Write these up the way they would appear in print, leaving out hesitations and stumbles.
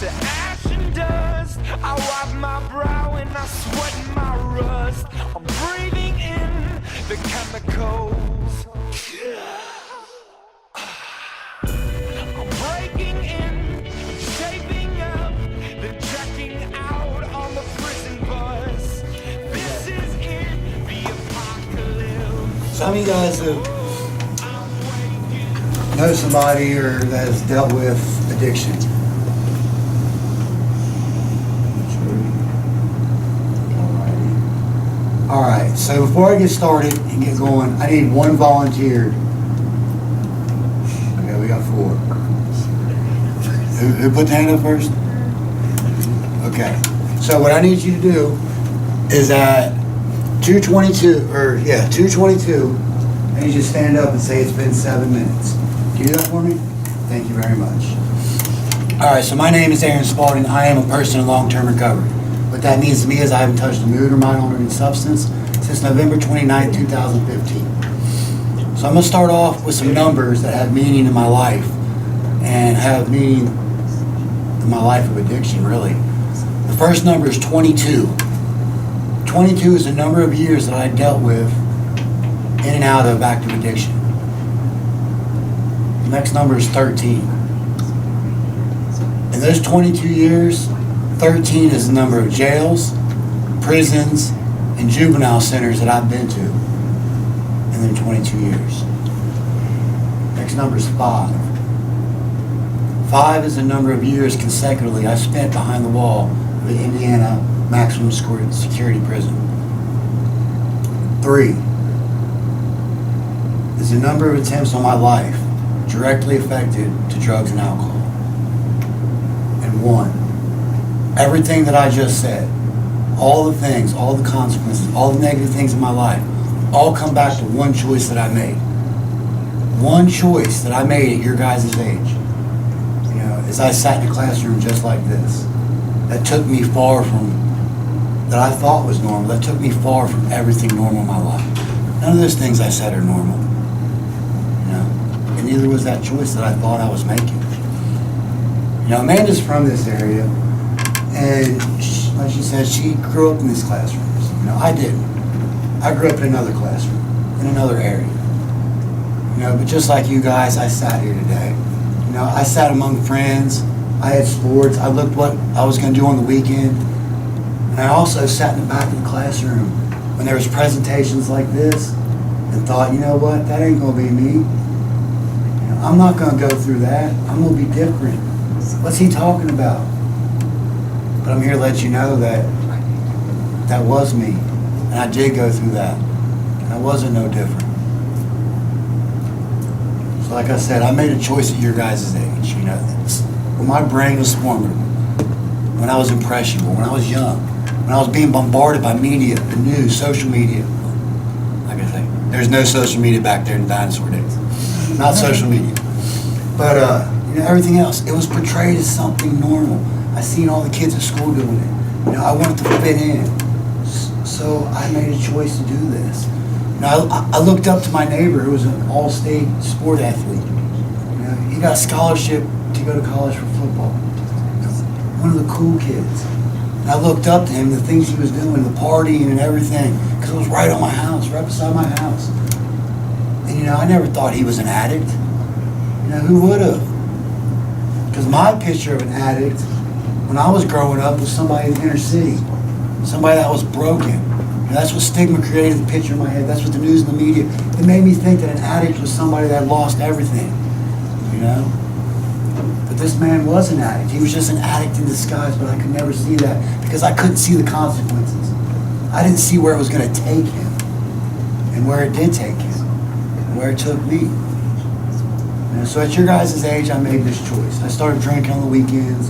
to ash and dust. I wipe my brow and I sweat my rust. I'm breathing in the chemicals. I'm breaking in, shaping up, then checking out on the prison bus. This is it, the apocalypse. Some of you guys know somebody or that has dealt with addiction. Alright, so before I get started and get going, I need one volunteer. Okay, we got 4. Who put the hand up first? Okay, so what I need you to do is at 2:22, 2:22, I need you to stand up and say it's been 7 minutes. Can you do that for me? Thank you very much. Alright, so my name is Aaron Spalding. I am a person in long-term recovery. What that means to me is I haven't touched a mood or mind-altering substance since November 29, 2015. So I'm going to start off with some numbers that have meaning in my life and have meaning in my life of addiction, really. The first number is 22. 22 is the number of years that I dealt with in and out of active addiction. The next number is 13. In those 22 years, 13 is the number of jails, prisons, and juvenile centers that I've been to in them 22 years. Next number is 5. 5 is the number of years consecutively I spent behind the wall of the Indiana maximum security prison. 3 is the number of attempts on my life directly affected to drugs and alcohol. And 1. Everything that I just said, all the things, all the consequences, all the negative things in my life, all come back to one choice that I made. One choice that I made at your guys' age. You know, as I sat in a classroom just like this, that took me far from, that I thought was normal, that took me far from everything normal in my life. None of those things I said are normal. You know, and neither was that choice that I thought I was making. You know, Amanda's from this area. And like she said, she grew up in these classrooms. You know, I didn't. I grew up in another classroom, in another area. You know, but just like you guys, I sat here today. You know, I sat among friends. I had sports. I looked what I was going to do on the weekend. And I also sat in the back of the classroom when there was presentations like this and thought, you know what, that ain't going to be me. You know, I'm not going to go through that. I'm going to be different. What's he talking about? But I'm here to let you know that that was me. And I did go through that. And I wasn't no different. So like I said, I made a choice at your guys' age. You know, when my brain was formidable, when I was impressionable, when I was young, when I was being bombarded by media, the news, social media. Like I say, there's no social media back there in the dinosaur days. Not social media. But, you know, everything else, it was portrayed as something normal. I seen all the kids at school doing it. You know, I wanted to fit in. So I made a choice to do this. You know, I looked up to my neighbor who was an all-state sport athlete. You know, he got a scholarship to go to college for football. One of the cool kids. And I looked up to him, the things he was doing, the partying and everything, because it was right on my house, right beside my house. And you know, I never thought he was an addict. You know, who would have? Because my picture of an addict when I was growing up was somebody in the inner city, somebody that was broken. And that's what stigma created the picture in my head. That's what the news and the media, it made me think that an addict was somebody that lost everything, you know? But this man was an addict. He was just an addict in disguise, but I could never see that because I couldn't see the consequences. I didn't see where it was going to take him and where it did take him and where it took me. You know, so at your guys' age, I made this choice. I started drinking on the weekends,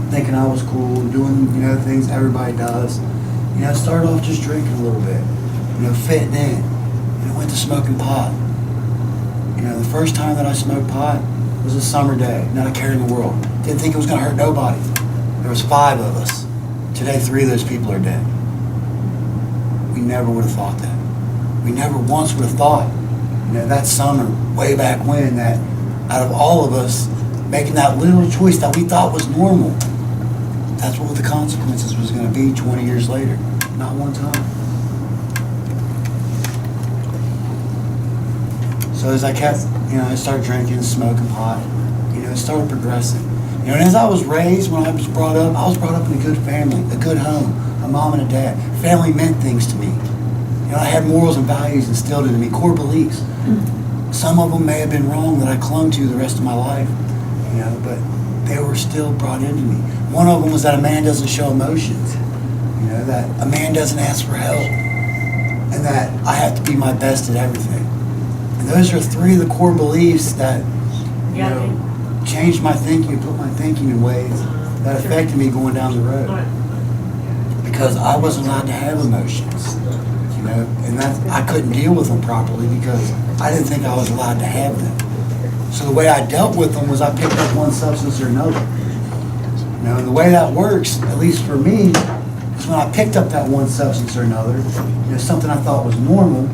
thinking I was cool, doing, you know, things everybody does. You know, I started off just drinking a little bit, you know, fitting in. And I went to smoking pot. You know, the first time that I smoked pot was a summer day, not a care in the world. Didn't think it was gonna hurt nobody. There was 5 of us. Today, 3 of those people are dead. We never would have thought that. We never once would have thought, you know, that summer, way back when, that out of all of us, making that little choice that we thought was normal. That's what the consequences was going to be 20 years later. Not one time. So as I kept, I started drinking, smoking pot, it started progressing. And as I was raised, when I was brought up in a good family, a good home, a mom and a dad. Family meant things to me. I had morals and values instilled into me, core beliefs. Some of them may have been wrong that I clung to the rest of my life, but they were still brought into me. One of them was that a man doesn't show emotions, that a man doesn't ask for help, and that I have to be my best at everything. And those are three of the core beliefs that, changed my thinking, put my thinking in ways that affected me going down the road. Because I wasn't allowed to have emotions, and that I couldn't deal with them properly because I didn't think I was allowed to have them. So the way I dealt with them was I picked up one substance or another. And the way that works, at least for me, is when I picked up that one substance or another, something I thought was normal,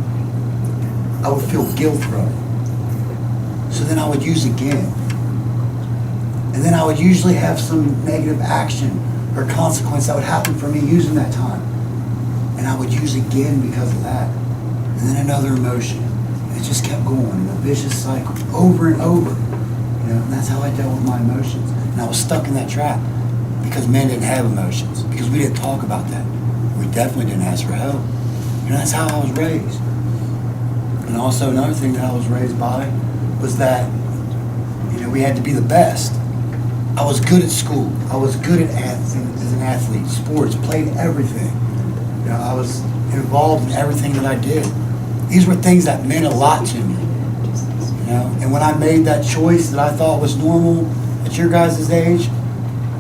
I would feel guilt from it. So then I would use again. And then I would usually have some negative action or consequence that would happen for me using that time. And I would use again because of that. And then another emotion. And it just kept going in a vicious cycle over and over. And that's how I dealt with my emotions. And I was stuck in that trap because men didn't have emotions, because we didn't talk about that. We definitely didn't ask for help. That's how I was raised. And also another thing that I was raised by was that, we had to be the best. I was good at school. I was good at as an athlete, sports, played everything. I was involved in everything that I did. These were things that meant a lot to me. And when I made that choice that I thought was normal at your guys' age,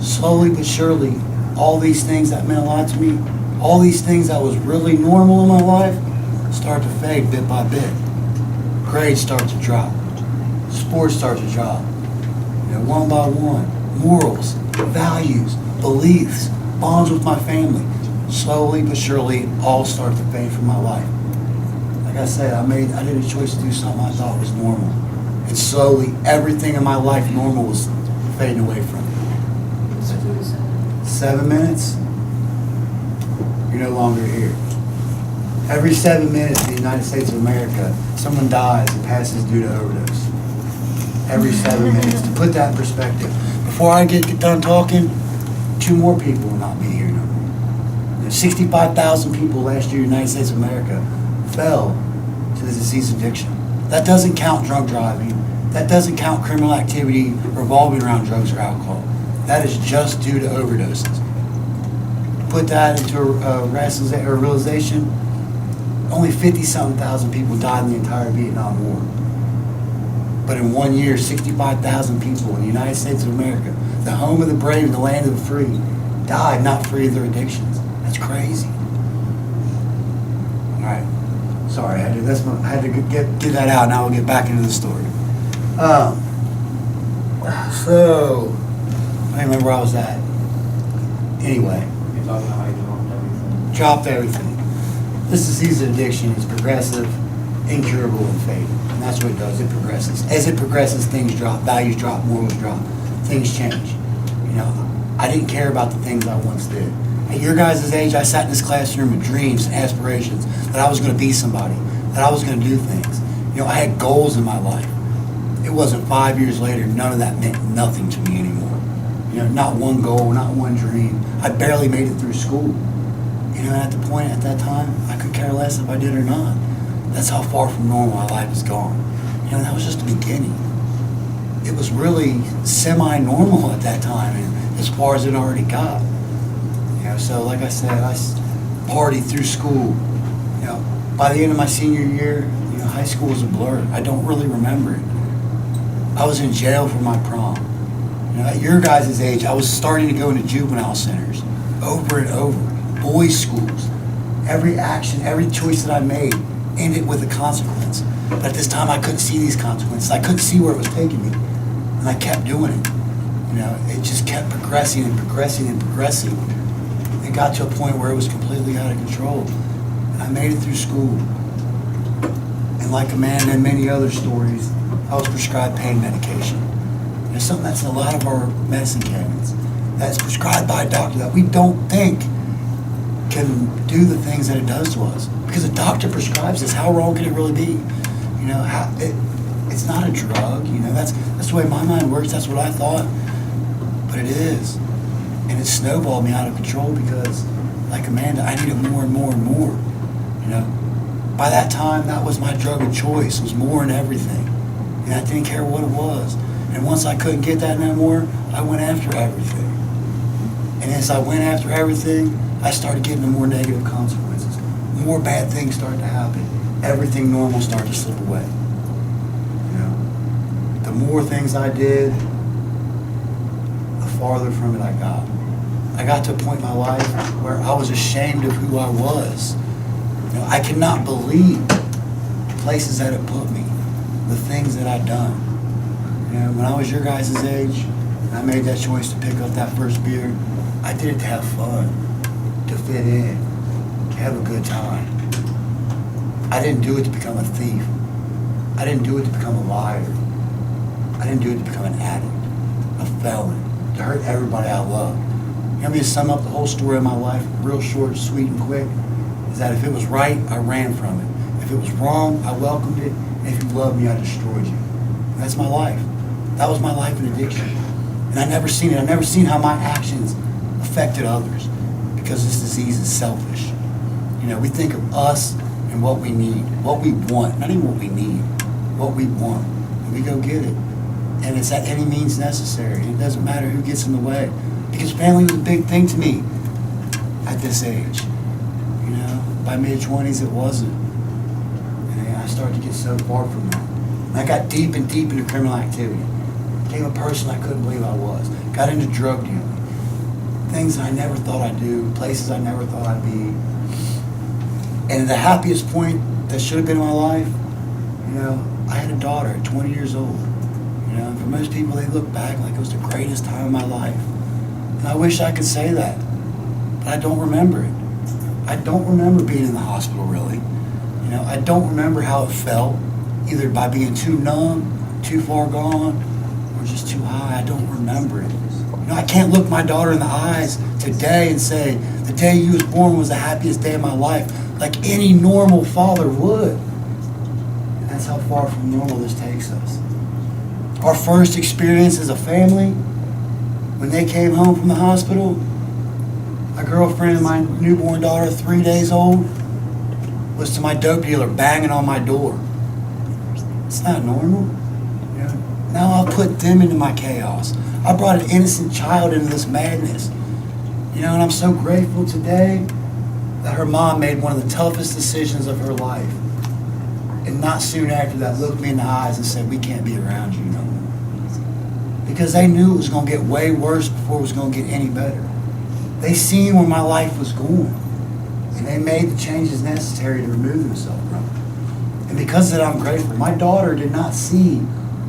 slowly but surely, all these things that meant a lot to me, all these things that was really normal in my life, start to fade bit by bit. Grades start to drop. Sports start to drop. One by one. Morals, values, beliefs, bonds with my family. Slowly but surely, all start to fade from my life. Like I said, I did a choice to do something I thought was normal. And slowly, everything in my life normal was fading away from me. 7 minutes, you're no longer here. Every 7 minutes in the United States of America, someone dies and passes due to overdose. Every 7 minutes. To put that in perspective, before I get done talking, 2 more people will not be here no more. 65,000 people last year in the United States of America fell to the disease addiction. That doesn't count drug driving. That doesn't count criminal activity revolving around drugs or alcohol. That is just due to overdoses. Put that into a realization, only 50-something thousand people died in the entire Vietnam War. But in 1 year, 65,000 people in the United States of America, the home of the brave and the land of the free, died not free of their addictions. That's crazy. All right. Sorry, I had to get that out. Now we'll get back into the story. So, I don't remember where I was at. Anyway. You're talking about how you Dropped everything. This disease of addiction is progressive, incurable, and fatal. And that's what it does. It progresses. As it progresses, things drop, values drop, morals drop, things change. I didn't care about the things I once did. At your guys' age, I sat in this classroom with dreams and aspirations that I was going to be somebody, that I was going to do things. I had goals in my life. It wasn't 5 years later, none of that meant nothing to me anymore. Not one goal, not one dream. I barely made it through school. At the point at that time, I could care less if I did or not. That's how far from normal my life has gone. That was just the beginning. It was really semi-normal at that time, and as far as it already got. So like I said, I partied through school. By the end of my senior year, high school was a blur. I don't really remember it. I was in jail for my prom. At your guys' age, I was starting to go into juvenile centers over and over. Boys' schools. Every action, every choice that I made ended with a consequence. But at this time, I couldn't see these consequences. I couldn't see where it was taking me. And I kept doing it. It just kept progressing and progressing and progressing. It got to a point where it was completely out of control. And I made it through school. And like Amanda and many other stories, I was prescribed pain medication. It's something that's in a lot of our medicine cabinets. That's prescribed by a doctor that we don't think can do the things that it does to us. Because a doctor prescribes this, how wrong can it really be? You know, it's not a drug, you know, that's the way my mind works, that's what I thought. But it is. And it snowballed me out of control because, like Amanda, I needed more and more and more. You know, by that time, that was my drug of choice, was more in everything. And I didn't care what it was. And once I couldn't get that no more, I went after everything. And as I went after everything, I started getting the more negative consequences. More bad things started to happen. Everything normal started to slip away. You know, the more things I did, the farther from it I got. I got to a point in my life where I was ashamed of who I was. You know, I could not believe the places that it put me, the things that I'd done. You know, when I was your guys' age, and I made that choice to pick up that first beer, I did it to have fun, to fit in, to have a good time. I didn't do it to become a thief. I didn't do it to become a liar. I didn't do it to become an addict, a felon, to hurt everybody I loved. You know, me to sum up the whole story of my life, real short, sweet, and quick, is that if it was right, I ran from it. If it was wrong, I welcomed it. And if you loved me, I destroyed you. And that's my life. That was my life in addiction. And I never seen it. I never seen how my actions affected others, because this disease is selfish. You know, we think of us and what we need, what we want, not even what we need, what we want, and we go get it. And it's at any means necessary. It doesn't matter who gets in the way, because family was a big thing to me at this age. You know, by mid-20s it wasn't. And I started to get so far from that. And I got deep and deep into criminal activity. Became a person I couldn't believe I was. Got into drug dealing. Things that I never thought I'd do, places I never thought I'd be. And the happiest point that should have been in my life, you know, I had a daughter at 20 years old. You know, and for most people, they look back like it was the greatest time of my life. And I wish I could say that, but I don't remember it. I don't remember being in the hospital, really. You know, I don't remember how it felt, either by being too numb, too far gone, or just too high. I don't remember it. You know, I can't look my daughter in the eyes today and say, the day you was born was the happiest day of my life, like any normal father would. And that's how far from normal this takes us. Our first experience as a family, when they came home from the hospital, my girlfriend and my newborn daughter, 3 days old, was to my dope dealer banging on my door. It's not normal. You know? Now I'll put them into my chaos. I brought an innocent child into this madness. You know, and I'm so grateful today that her mom made one of the toughest decisions of her life. And not soon after that looked me in the eyes and said, we can't be around you no more. Because they knew it was going to get way worse before it was going to get any better. They seen where my life was going. And they made the changes necessary to remove themselves from it. And because of that, I'm grateful. My daughter did not see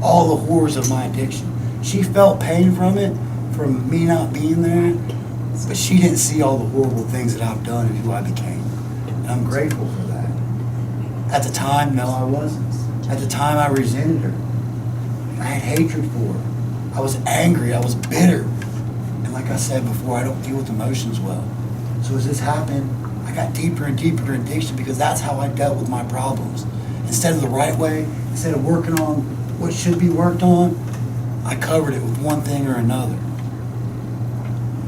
all the horrors of my addiction. She felt pain from it, from me not being there, but she didn't see all the horrible things that I've done and who I became. And I'm grateful for that. At the time, no, I wasn't. At the time, I resented her. I had hatred for her. I was angry. I was bitter. And like I said before, I don't deal with emotions well. So as this happened, I got deeper and deeper in addiction because that's how I dealt with my problems. Instead of the right way, instead of working on what should be worked on, I covered it with one thing or another.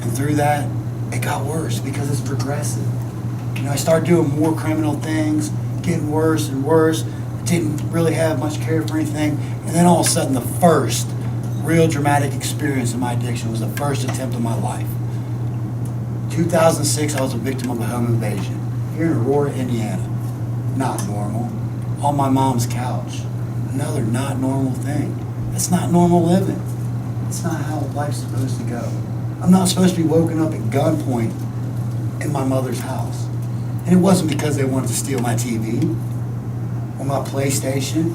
And through that, it got worse because it's progressive. You know, I started doing more criminal things, getting worse and worse. Didn't really have much care for anything. And then all of a sudden, the first real dramatic experience of my addiction was the first attempt of my life. 2006, I was a victim of a home invasion here in Aurora, Indiana. Not normal. On my mom's couch. Another not normal thing. That's not normal living. It's not how life's supposed to go. I'm not supposed to be woken up at gunpoint in my mother's house. And it wasn't because they wanted to steal my TV or my PlayStation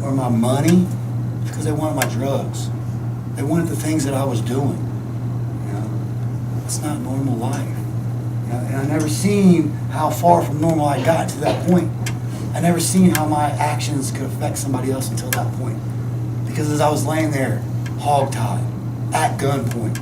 or my money. It's because they wanted my drugs. They wanted the things that I was doing. You know, it's not normal life. You know, and I never seen how far from normal I got to that point. I never seen how my actions could affect somebody else until that point. Because as I was laying there, hogtied, at gunpoint.